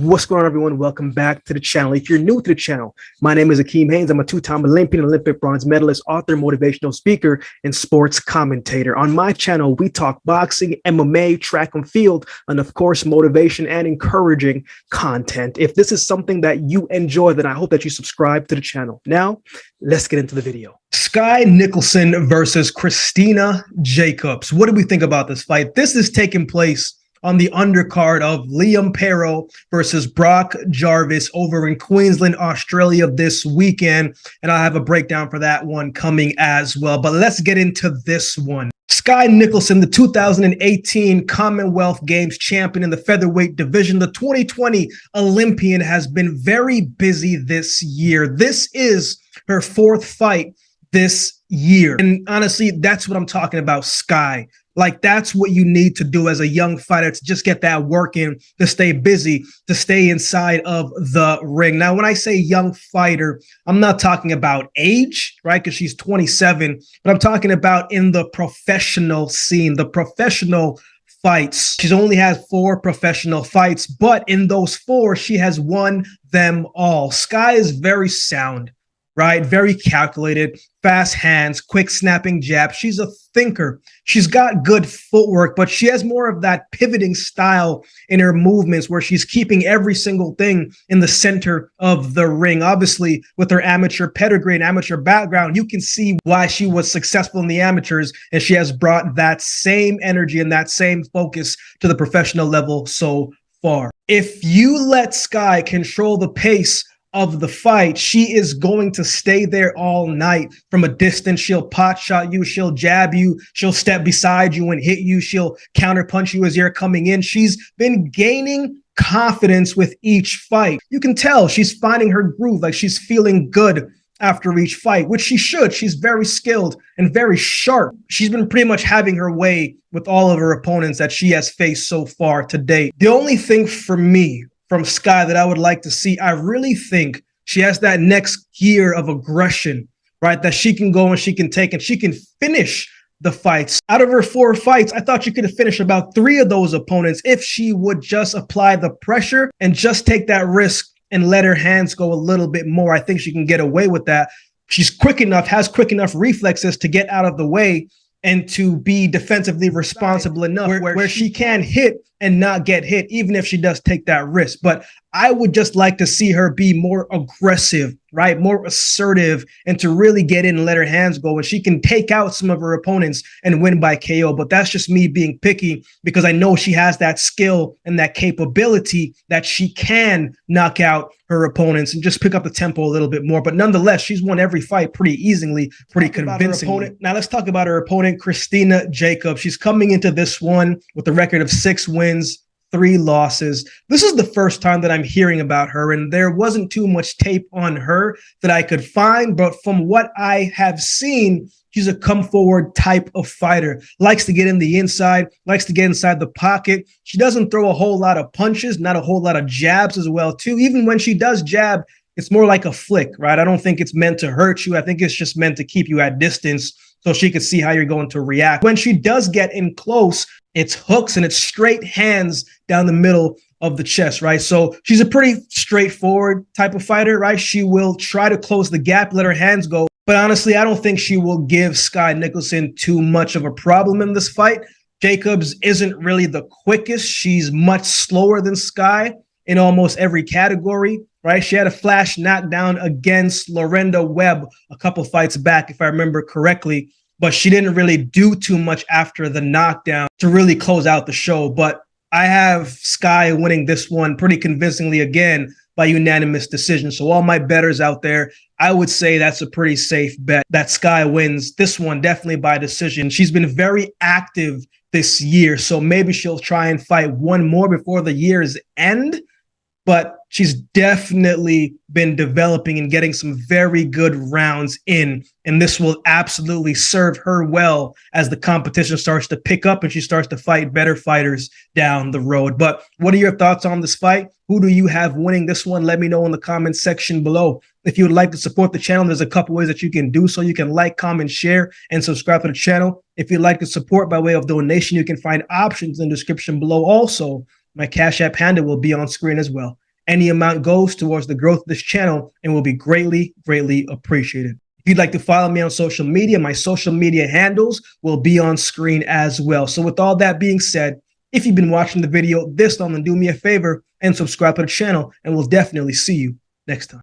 What's going on, everyone? Welcome back to the channel. If you're new to the channel, my name is AkeemHaynes. I'm a two-time Olympian, Olympic bronze medalist, author, motivational speaker, and sports commentator. On my channel, we talk boxing, MMA, track and field, and of course, motivation and encouraging content. If this is something that you enjoy, then I hope that you subscribe to the channel. Now, let's get into the video. Skye Nicolson versus Krystina Jacobs. What do we think about this fight? This is taking place on the undercard of Liam Pero versus Brock Jarvis over in Queensland, Australia this weekend. And I have a breakdown for that one coming as well. But let's get into this one. Skye Nicolson, the 2018 Commonwealth Games champion in the featherweight division, the 2020 Olympian, has been very busy this year. This is her fourth fight this year. And honestly, that's what I'm talking about, Skye. Like, that's what you need to do as a young fighter, to just get that work in, to stay busy, to stay inside of the ring. Now, when I say young fighter, I'm not talking about age, right? Because she's 27, but I'm talking about in the professional scene, the professional fights. She's only had 4 professional fights, but in those 4, she has won them all. Skye is very sound, right? Very calculated, fast hands, quick snapping jab. She's a thinker. She's got good footwork, but she has more of that pivoting style in her movements where she's keeping every single thing in the center of the ring. Obviously, with her amateur pedigree and amateur background, you can see why she was successful in the amateurs, and she has brought that same energy and that same focus to the professional level so far. If you let Skye control the pace of the fight, she is going to stay there all night from a distance. She'll pot shot you, she'll jab you, she'll step beside you and hit you, she'll counter punch you as you're coming in. She's been gaining confidence with each fight. You can tell she's finding her groove, like she's feeling good after each fight, which she should. She's very skilled and very sharp. She's been pretty much having her way with all of her opponents that she has faced so far to date. The only thing for me from Skye that I would like to see, I really think she has that next gear of aggression, right? That she can go and she can take and she can finish the fights. Out of her 4 fights, I thought she could have finished about 3 of those opponents if she would just apply the pressure and just take that risk and let her hands go a little bit more. I think she can get away with that. She's quick enough, has quick enough reflexes to get out of the way and to be defensively responsible enough where she can hit and not get hit, even if she does take that risk. But I would just like to see her be more aggressive, right? More assertive, and to really get in and let her hands go. And she can take out some of her opponents and win by KO. But that's just me being picky, because I know she has that skill and that capability that she can knock out her opponents and just pick up the tempo a little bit more. But nonetheless, she's won every fight pretty easily, pretty convincingly. Now let's talk about her opponent, Krystina Jacobs. She's coming into this one with a record of 6 wins, 3 losses. This is the first time that I'm hearing about her, and there wasn't too much tape on her that I could find, but from what I have seen, she's a come forward type of fighter. Likes to get in the inside, likes to get inside the pocket. She doesn't throw a whole lot of punches, not a whole lot of jabs as well too. Even when she does jab, it's more like a flick, right? I don't think it's meant to hurt you. I think it's just meant to keep you at distance so she could see how you're going to react. When she does get in close, it's hooks and it's straight hands down the middle of the chest, right? So she's a pretty straightforward type of fighter, right? She will try to close the gap, let her hands go. But honestly, I don't think she will give Skye Nicolson too much of a problem in this fight. Jacobs isn't really the quickest. She's much slower than Skye in almost every category, right? She had a flash knockdown against Lorenda Webb a couple fights back, if I remember correctly, but she didn't really do too much after the knockdown to really close out the show. But I have Skye winning this one pretty convincingly again by unanimous decision. So all my bettors out there, I would say that's a pretty safe bet that Skye wins this one, definitely by decision. She's been very active this year, so maybe she'll try and fight one more before the year's end. But she's definitely been developing and getting some very good rounds in. And this will absolutely serve her well as the competition starts to pick up and she starts to fight better fighters down the road. But what are your thoughts on this fight? Who do you have winning this one? Let me know in the comments section below. If you would like to support the channel, there's a couple ways that you can do so. You can like, comment, share, and subscribe to the channel. If you'd like to support by way of donation, you can find options in the description below. Also, my Cash App handle will be on screen as well. Any amount goes towards the growth of this channel and will be greatly, greatly appreciated. If you'd like to follow me on social media, my social media handles will be on screen as well. So with all that being said, if you've been watching the video this long, then do me a favor and subscribe to the channel, and we'll definitely see you next time.